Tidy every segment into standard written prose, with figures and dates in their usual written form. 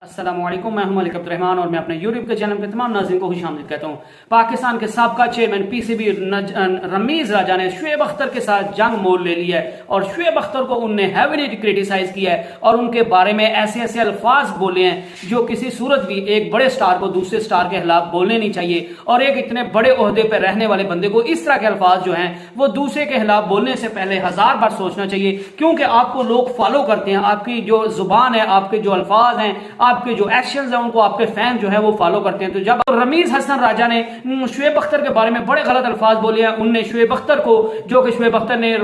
अस्सलामुअलैकुम, मैं हूं मलिक अब्दुर्रहमान और मैं अपने यूट्यूब के चैनल के तमाम नाज़रीन को खुशामदीद कहता हूं। पाकिस्तान के साबका चेयरमैन पीसीबी रमीज राजा ने शुएब अख्तर के साथ जंग मोल ले ली है और शुएब अख्तर को उनने हैवीली क्रिटिसाइज किया है और उनके बारे में ऐसे ऐसे अल्फाज बोले हैं जो किसी सूरत भी एक बड़े स्टार को दूसरे स्टार के खिलाफ बोलने नहीं चाहिए। और एक इतने बड़े ओहदे पर रहने वाले बंदे को इस तरह के अल्फाज जो हैं वो दूसरे के खिलाफ बोलने से पहले 1000 बार सोचना चाहिए, क्योंकि आपको लोग फॉलो करते हैं, आपकी जो जुबान है, आपके जो अल्फाज हैं, आपके जो एक्शंस हैं, उनको आपके फैन जो है वो फॉलो करते हैं। तो जब रमीज हसन राजा ने शुएब अख्तर के बारे में बड़े गलत अल्फाज बोले हैं, उनने शुएब अख्तर को, जो कि शुएब अख्तर ने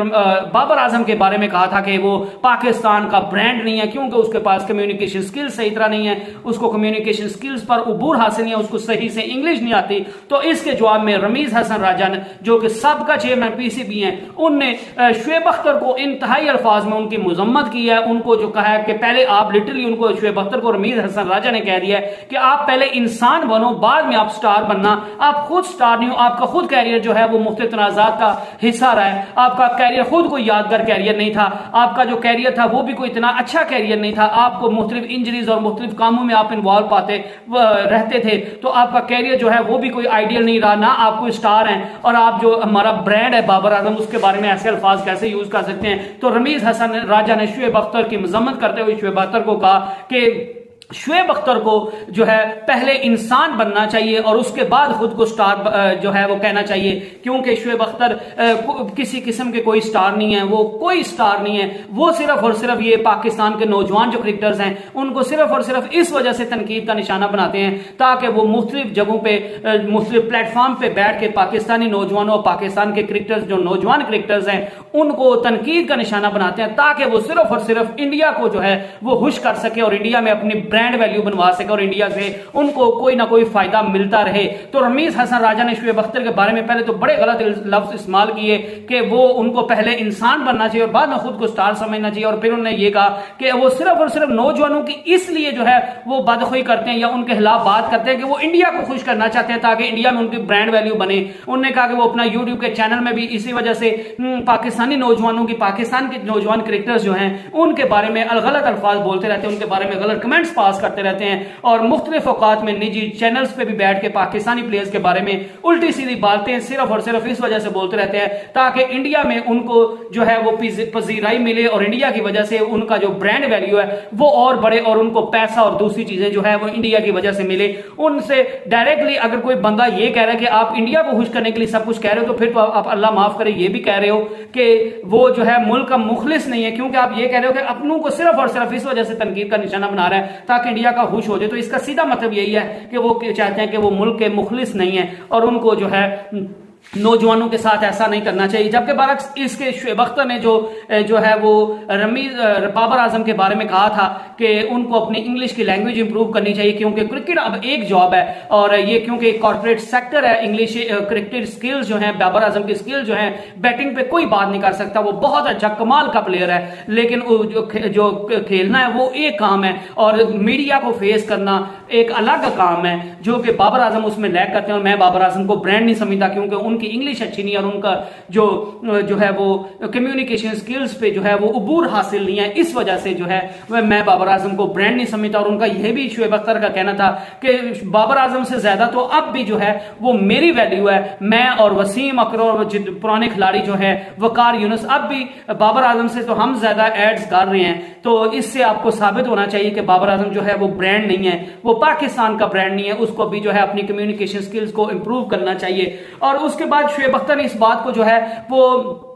बाबर आजम के बारे में कहा था कि वो पाकिस्तान का ब्रांड नहीं है क्योंकि उसके पास कम्युनिकेशन स्किल्स सही तरह नहीं है, उसको कम्युनिकेशन स्किल्स पर उबूर हासिल नहीं है, उसको सही से इंग्लिश नहीं आती। तो इसके जवाब में रमीज हसन राजा ने, जो कि सबका चेयरमैन पीसीबी हैं, उनने शुएब अख्तर को इंतहाई अल्फाज में उनकी मजम्मत की है। उनको जो कहा है कि पहले आप लिटरली उनको शुएब अख्तर को रमीज हसन राजा ने कह दिया है कि आप पहले इंसान बनो, बाद में आप स्टार बनना। आप खुद स्टार नहीं हो, आपका खुद कैरियर जो है वो मुख्तलिफ तनाज़ात का हिस्सा रहा है। आपका कैरियर खुद कोई यादगार कैरियर नहीं था, आपका जो कैरियर था वो भी कोई इतना अच्छा कैरियर नहीं था। आपको मुख्तलिफ इंजरीज और मुख्तलिफ कामों में आप इन्वॉल्व पाते रहते थे, तो आपका कैरियर जो है वो भी कोई आइडियल नहीं रहा, ना आप कोई स्टार हैं। और आप जो हमारा ब्रांड है बाबर आजम, उसके बारे में ऐसे अल्फाज कैसे यूज कर सकते हैं। तो रमीज हसन राजा ने शुएब अख्तर की मजम्मत करते हुए शुएब अख्तर को कहा कि शुएब अख्तर को जो है पहले इंसान बनना चाहिए और उसके बाद खुद को स्टार जो है वो कहना चाहिए, क्योंकि शुएब अख्तर किसी किस्म के कोई स्टार नहीं है, वो कोई स्टार नहीं है। वो सिर्फ और सिर्फ ये पाकिस्तान के नौजवान जो क्रिकेटर्स हैं उनको सिर्फ और सिर्फ इस वजह से तनकीद का निशाना बनाते हैं ताकि वो मुख्तलिफ जगहों पर मुख्तलिफ प्लेटफॉर्म पर बैठ के पाकिस्तानी नौजवानों और पाकिस्तान के क्रिकेटर्स, जो नौजवान क्रिकेटर्स हैं, उनको तनकीद का निशाना बनाते हैं ताकि वो सिर्फ और सिर्फ इंडिया को जो है वो खुश कर सके और इंडिया में अपनी ब्रांड वैल्यू बनवा सके और इंडिया से उनको कोई ना कोई फायदा मिलता रहे। तो रमीज हसन राजा ने शुएब अख्तर के बारे में पहले तो बड़े गलत लफ्ज इस्तेमाल किए कि वो उनको पहले इंसान बनना चाहिए और बाद में खुद को स्टार समझना चाहिए। और फिर उन्होंने ये कहा कि वो सिर्फ और सिर्फ नौजवानों की इसलिए जो है वो बदखुई करते हैं या उनके खिलाफ बात करते हैं कि वो इंडिया को खुश करना चाहते हैं ताकि इंडिया में उनकी ब्रांड वैल्यू बने। उन्होंने कहा कि वो अपना यूट्यूब के चैनल में भी इसी वजह से पाकिस्तानी नौजवानों की, पाकिस्तान के नौजवान क्रिकेटर्स जो हैं उनके बारे में गलत अल्फाज बोलते रहते हैं, उनके बारे में गलत कमेंट्स पास करते रहते हैं और मुख्तलिफ औकात में निजी चैनल्स पे भी बैठ के पाकिस्तानी प्लेयर्स के बारे में उल्टी सीधी बातें सिर्फ और सिर्फ इस वजह से बोलते रहते हैं ताकि इंडिया में उनको जो है वो पजीराई मिले और इंडिया की वजह से उनका जो ब्रांड वैल्यू है वो और बढ़े और उनको पैसा और दूसरी चीजें जो है वो इंडिया की वजह से मिले। उनसे डायरेक्टली अगर कोई बंदा ये कह रहा है कि आप इंडिया को खुश करने के लिए सब कुछ कह रहे हो, तो फिर तो आप अल्लाह माफ करे ये भी कह रहे हो कि वो जो है मुल्क का मुखलिस नहीं है, क्योंकि आप ये कह रहे हो कि अपनों को सिर्फ और सिर्फ इस वजह से तनकीद का निशाना बना रहा है ताकि इंडिया का खुश हो जाए। तो इसका सीधा मतलब यही है कि वो चाहते हैं कि वो मुल्क के मुखलिस नहीं है और उनको जो है नौजवानों के साथ ऐसा नहीं करना चाहिए। जबकि बरक्स इसके शुएब अख्तर ने जो है वो रमीज बाबर आजम के बारे में कहा था कि उनको अपनी इंग्लिश की लैंग्वेज इंप्रूव करनी चाहिए क्योंकि क्रिकेट अब एक जॉब है और ये क्योंकि एक कॉर्पोरेट सेक्टर है। इंग्लिश क्रिकेट स्किल्स जो हैं, बाबर आजम की स्किल्स जो हैं, बैटिंग पे कोई बात नहीं कर सकता, वो बहुत अच्छा कमाल का प्लेयर है, लेकिन जो खेलना है वो एक काम है और मीडिया को फेस करना एक अलग काम है, जो कि बाबर आजम उसमें लैग करते हैं। और मैं बाबर आजम को ब्रांड नहीं समझता क्योंकि उनकी इंग्लिश अच्छी नहीं है और उनका जो है वो कम्युनिकेशन स्किल्स पे जो है वो उबूर हासिल नहीं है। इस वजह से जो है मैं बाबर आजम को ब्रांड नहीं समझता। और उनका यह भी शुएब अख्तर का कहना था कि बाबर आजम से ज्यादा तो अब भी जो है वो मेरी वैल्यू है। मैं और वसीम अकरम और पुराने खिलाड़ी जो है वकार यूनुस, अब भी बाबर आजम से तो हम ज्यादा एड्स कर रहे हैं। तो इससे आपको साबित होना चाहिए कि बाबर आजम जो है वो ब्रांड नहीं है, वो पाकिस्तान का ब्रांड नहीं है, उसको भी जो है अपनी कम्युनिकेशन स्किल्स को इंप्रूव करना चाहिए। और उसके बाद शुएब अख्तर ने इस बात को जो है वो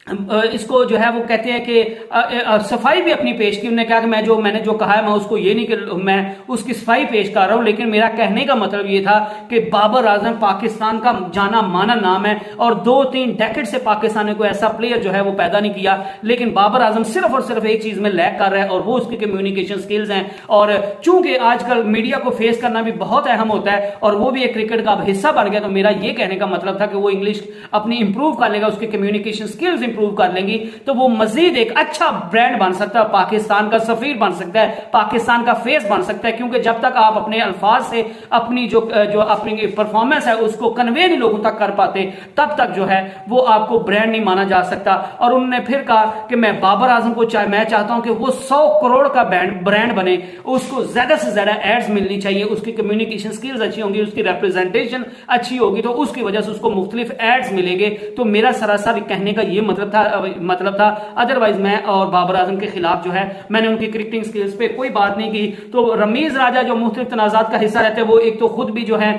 इसको जो है वो कहते हैं कि सफाई भी अपनी पेश की। उन्होंने कहा कि मैंने जो कहा है मैं उसको ये नहीं कि मैं उसकी सफाई पेश कर रहा हूं, लेकिन मेरा कहने का मतलब ये था कि बाबर आजम पाकिस्तान का जाना माना नाम है और 2-3 डेकेड से पाकिस्तान ने कोई ऐसा प्लेयर जो है वो पैदा नहीं किया, लेकिन बाबर आजम सिर्फ और सिर्फ एक चीज में लैग कर रहा है और वो उसकी कम्युनिकेशन स्किल्स हैं। और चूंकि आजकल मीडिया को फेस करना भी बहुत अहम होता है और वो भी एक क्रिकेट का हिस्सा बन गया, तो मेरा ये कहने का मतलब था कि वो इंग्लिश अपनी इंप्रूव कर लेगा, उसकी कम्युनिकेशन स्किल्स इंप्रूव कर लेंगी तो वो मजीद एक अच्छा ब्रांड बन सकता है, पाकिस्तान का सफीर बन सकता है, पाकिस्तान का फेस बन सकता है। क्योंकि जब तक आप अपने अल्फाज से अपनी जो अपनी परफॉर्मेंस है उसको कन्वे नहीं लोगों तक कर पाते, तब तक जो है वो आपको ब्रांड नहीं माना जा सकता। और उन्होंने फिर कहा कि मैं बाबर आजम को मैं चाहता हूं कि वो 100 करोड़ का ब्रांड बने, उसको ज्यादा से ज्यादा एड्स मिलनी चाहिए, उसकी कम्युनिकेशन स्किल्स अच्छी होंगी, उसकी रिप्रेजेंटेशन अच्छी होगी, तो उसकी वजह से उसको मुख्तलिफ एड्स मिलेंगे। तो मेरा सरासर कहने का ये मतलब था। अदरवाइज मैं और बाबर आजम के खिलाफ जो है मैंने उनकी क्रिकेटिंग स्किल्स पे कोई बात नहीं की। तो रमीज राजा जो मुख्तलिफ तनाजात का हिस्सा रहते हैं, वो एक तो खुद भी जो है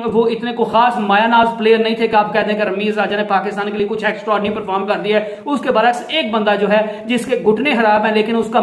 वो इतने को खास मायानाज प्लेयर नहीं थे कि आप कहते हैं कि रमीज राजा ने पाकिस्तान के लिए कुछ एक्स्ट्रा नहीं परफॉर्म कर दिया है। उसके बरक्स एक बंदा जो है जिसके घुटने खराब है लेकिन उसका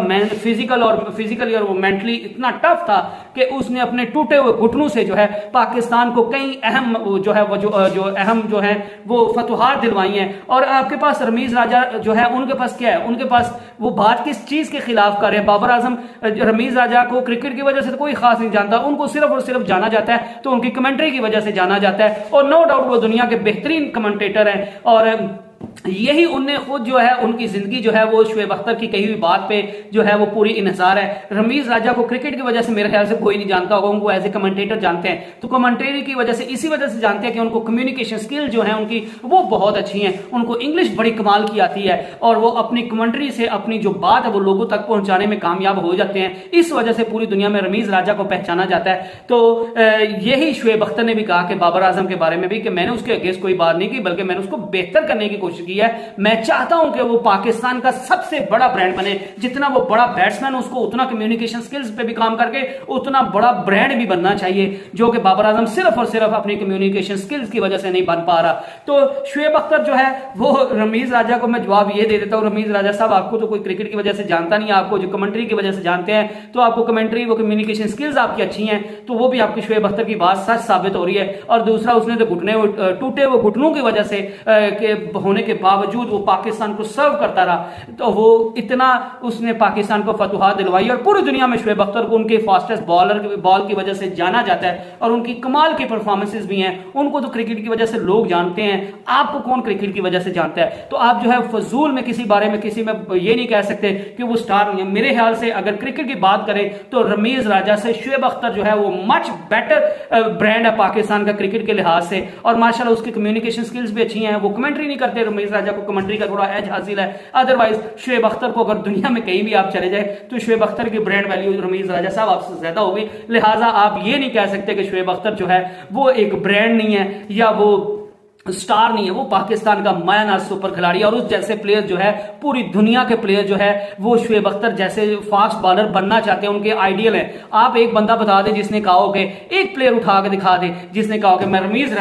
फिजिकली और वो मेंटली इतना टफ था कि उसने अपने टूटे हुए घुटनों से जो है पाकिस्तान को कई अहम जो है जो है वो फतुहात दिलवाई हैं। और आपके पास रमीज राजा जो है उनके पास क्या है, उनके पास वो बात किस चीज के खिलाफ कर रहे हैं। बाबर आजम रमीज राजा को क्रिकेट की वजह से तो कोई खास नहीं जानता, उनको सिर्फ और सिर्फ जाना जाता है तो उनकी कमेंट्री की वजह से जाना जाता है। और नो डाउट वो दुनिया के बेहतरीन कमेंटेटर हैं और यही उनने खुद जो है उनकी जिंदगी जो है वो शुएब अख्तर की कही हुई बात पे जो है वो पूरी इन्हिसार है। रमीज राजा को क्रिकेट की वजह से मेरे ख्याल से कोई नहीं जानता होगा, उनको एज ए कमेंटेटर जानते हैं। तो कमेंटेरी की वजह से इसी वजह से जानते हैं कि उनको कम्युनिकेशन स्किल जो है उनकी वो बहुत अच्छी है, उनको इंग्लिश बड़ी कमाल की आती है और वो अपनी कमेंट्री से अपनी जो बात है वो लोगों तक पहुंचाने में कामयाब हो जाते हैं। इस वजह से पूरी दुनिया में रमीज राजा को पहचाना जाता है। तो यही शुएब अख्तर ने भी कहा कि बाबर आजम के बारे में भी कि मैंने उसके अगेंस्ट कोई बात नहीं की, बल्कि मैंने उसको बेहतर करने की कोशिश की है। मैं चाहता हूं कि वो पाकिस्तान का सबसे बड़ा ब्रांड बने, जितना वो बड़ा बैट्समैन उसको उतना कम्युनिकेशन स्किल्स पे भी काम करके उतना बड़ा ब्रांड भी बनना चाहिए, जो कि बाबर आजम सिर्फ और सिर्फ अपनी कम्युनिकेशन स्किल्स की वजह से नहीं बन पा रहा। तो शुएब अख्तर जो है वो रमीज राजा को मैं जवाब ये दे देता हूं, रमीज राजा साहब आपको तो कोई क्रिकेट की वजह से जानता नहीं, आपको जो कमेंट्री की वजह से जानते हैं, तो आपको कमेंट्री वो कम्युनिकेशन स्किल्स आपकी अच्छी हैं, तो वो भी आपकी शुएब अख्तर की बात सच साबित हो रही है। और दूसरा उसने तो टूटे हुए घुटनों की वजह से होने के बावजूद वो पाकिस्तान को सर्व करता रहा, तो वो इतना उसने पाकिस्तान को फतुहात दिलवाई और पूरी दुनिया में शुएब अख्तर को उनके फास्टेस्ट बॉल की वजह से जाना जाता है और उनकी कमाल की परफॉर्मेंसेस भी हैं। उनको तो क्रिकेट की वजह से लोग जानते हैं, आपको कौन क्रिकेट की वजह से जानता है? तो आप जो है फजूल में किसी बारे में किसी में ये नहीं कह सकते कि वो स्टार नहीं है। मेरे ख्याल से अगर क्रिकेट की बात करें तो रमीज राजा से शुएब अख्तर जो है वो मच बेटर ब्रांड है पाकिस्तान का क्रिकेट के लिहाज से। और माशाल्लाह उसकी कम्युनिकेशन स्किल्स भी अच्छी हैं, वो कमेंट्री नहीं करते, रमीज राजा को कमेंट्री का थोड़ा एज हासिल है। अदरवाइज शुएब अख्तर को अगर दुनिया में कहीं भी आप चले जाए तो शुएब अख्तर की ब्रांड वैल्यू रमीज राजा साहब आपसे ज्यादा होगी। लिहाजा आप ये नहीं कह सकते कि शुएब अख्तर जो है वो एक ब्रांड नहीं है या वो स्टार नहीं है, वो पाकिस्तान का मायानाज सुपर खिलाड़ी। और उस जैसे प्लेयर जो है पूरी दुनिया के प्लेयर जो है वो शुएब अख्तर जैसे फास्ट बॉलर बनना चाहते हैं, उनके आइडियल है। आप एक बंदा बता दे जिसने कहा हो कि एक प्लेयर उठा के दिखा दे जिसने कहा कि मैं रमीज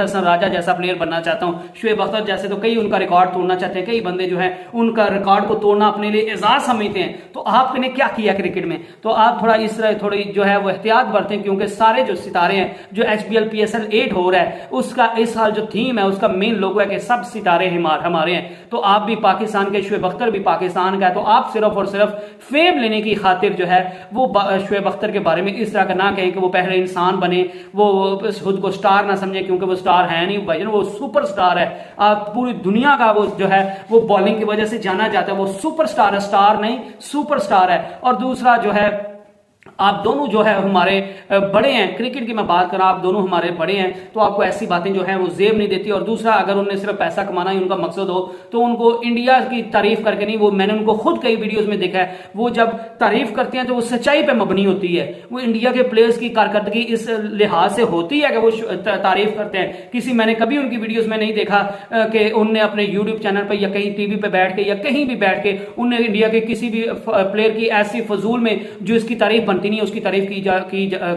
हसन राजा जैसा प्लेयर बनना चाहता हूं। शुएब अख्तर जैसे तो कई उनका रिकॉर्ड तोड़ना चाहते हैं, कई बंदे जो है उनका रिकॉर्ड को तोड़ना अपने लिए एजाज समझते हैं। तो आपने क्या किया क्रिकेट में? तो आप थोड़ा इस तरह थोड़ी जो है वो एहतियात बरतें, क्योंकि सारे जो सितारे हैं जो HBL PSL 8 हो रहा है उसका इस साल जो थीम है उसका मेन लोगो है कि सब सितारे हमारे हैं। तो आप भी पाकिस्तान के, शुएब अख्तर भी पाकिस्तान का है, तो आप सिर्फ और सिर्फ फेम लेने की खातिर जो है वो शुएब अख्तर के बारे में इस तरह का ना कहें कि वो पहले इंसान बने, वो खुद को स्टार ना समझे, क्योंकि वो स्टार है नहीं भाई, वो सुपर स्टार है। आप पूरी दुनिया का वो जो है वो बॉलिंग की वजह से जाना जाता है, वो सुपर स्टार है, स्टार नहीं सुपर स्टार है। और दूसरा जो है आप दोनों जो है हमारे बड़े हैं, क्रिकेट की मैं बात कर रहा, आप दोनों हमारे बड़े हैं, तो आपको ऐसी बातें जो है वो जेब नहीं देती। और दूसरा, अगर उन्हें सिर्फ पैसा कमाना ही उनका मकसद हो तो उनको इंडिया की तारीफ करके नहीं, वो मैंने उनको खुद कई वीडियोस में देखा है, वो जब तारीफ करते हैं तो वो सच्चाई पे मबनी होती है। वो इंडिया के प्लेयर्स की कारकर्दगी इस लिहाज से होती है कि वो तारीफ करते हैं। किसी मैंने कभी उनकी वीडियोज में नहीं देखा कि उनने अपने यूट्यूब चैनल पर या कहीं टीवी पे बैठ के या कहीं भी बैठ के उन्हें इंडिया के किसी भी प्लेयर की ऐसी फजूल में जो इसकी तारीफ बनती नहीं उसकी तारीफ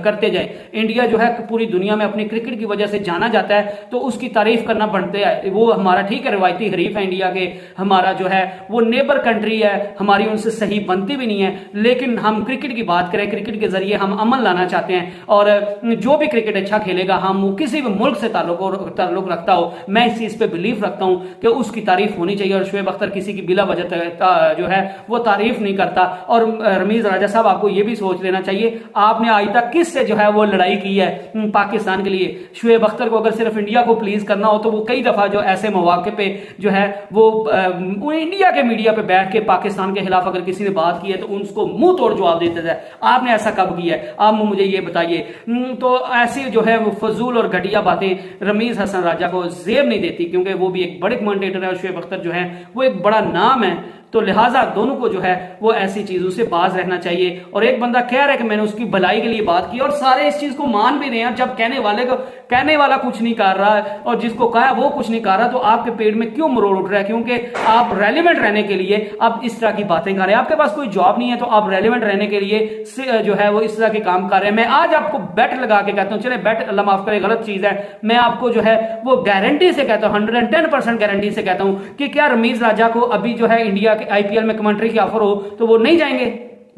करते जाए। इंडिया जो है पूरी दुनिया में अपनी क्रिकेट की वजह से जाना जाता है, तो उसकी तारीफ करना बनते हैं। वो हमारा ठीक है रिवायती हरीफ है इंडिया के, हमारा जो है वो नेबर कंट्री है, हमारी उनसे सही बनती भी नहीं है, लेकिन हम क्रिकेट की बात करें, क्रिकेट के जरिए हम अमल लाना चाहते हैं। और जो भी क्रिकेट अच्छा खेलेगा, हम वो किसी भी मुल्क से ताल्लुक रखता हो, मैं इस चीज पे बिलीव रखता हूं कि उसकी तारीफ होनी चाहिए। और शुएब अख्तर किसी की बिला वजह जो है वो तारीफ नहीं करता। और रमीज राजा साहब आपको ये भी सोच लेना चाहिए। आपने आज तक किससे जो है वो लड़ाई की है पाकिस्तान के लिए? शुएब अख्तर को अगर सिर्फ इंडिया को प्लीज करना हो तो वो कई दफा जो ऐसे मौके पे जो है वो इंडिया के मीडिया पे बैठ के पाकिस्तान के खिलाफ अगर किसी ने बात की है तो उसको मुंह तोड़ जवाब देते थे। आपने ऐसा कब किया है? आप मुझे ये बताइए। तो ऐसी जो है वो फजूल और घटिया बातें रमीज हसन राजा को जेब नहीं देती, क्योंकि वो भी एक बड़े कमेंटेटर है और शुएब अख्तर जो है वो एक बड़ा नाम है। तो लिहाजा दोनों को जो है वो ऐसी चीजों से बाज रहना चाहिए। और एक बंदा कह रहा है कि मैंने उसकी भलाई के लिए बात की, और सारे इस चीज को मान भी रहे हैं। जब कहने वाला कुछ नहीं कर रहा है और जिसको कहा वो कुछ नहीं कर रहा, तो आपके पेट में क्यों मरोड़ उठ रहा है? क्योंकि आप रेलिवेंट रहने के लिए आप इस तरह की बातें कर रहे हैं। आपके पास कोई जॉब नहीं है तो आप रेलिवेंट रहने के लिए जो है वो इस तरह के काम कर रहे हैं। मैं आज आपको बेट लगा के कहता हूं, चले बेट अल्लाह माफ करे गलत चीज है, मैं आपको जो है वो गारंटी से कहता हूं, 110% गारंटी से कहता हूं कि क्या रमीज राजा को अभी जो है इंडिया के आईपीएल में कमेंट्री की ऑफर हो तो वो नहीं जाएंगे?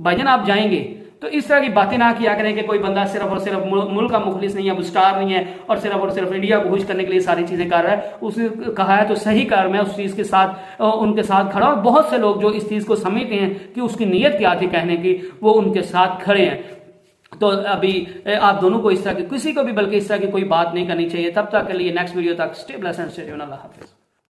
भाईजान आप जाएंगे। तो इस तरह की बातें ना किया करें कि कोई बंदा सिर्फ और सिर्फ मुल्क का मुखलिस नहीं है, वो स्टार नहीं है और सिर्फ इंडिया को खुश करने के लिए सारी चीजें कर रहा है। उसने कहा है तो सही कर, मैं उस चीज के साथ उनके साथ खड़ा। और बहुत से लोग जो इस चीज को समझते हैं कि उसकी नीयत क्या थी कहने की, वो उनके साथ खड़े हैं। तो अभी आप दोनों को इस तरह की किसी को भी बल्कि इस तरह की कोई बात नहीं करनी चाहिए। तब तक के लिए नेक्स्ट वीडियो तक stay blessed and stay tuned. Allah Hafiz.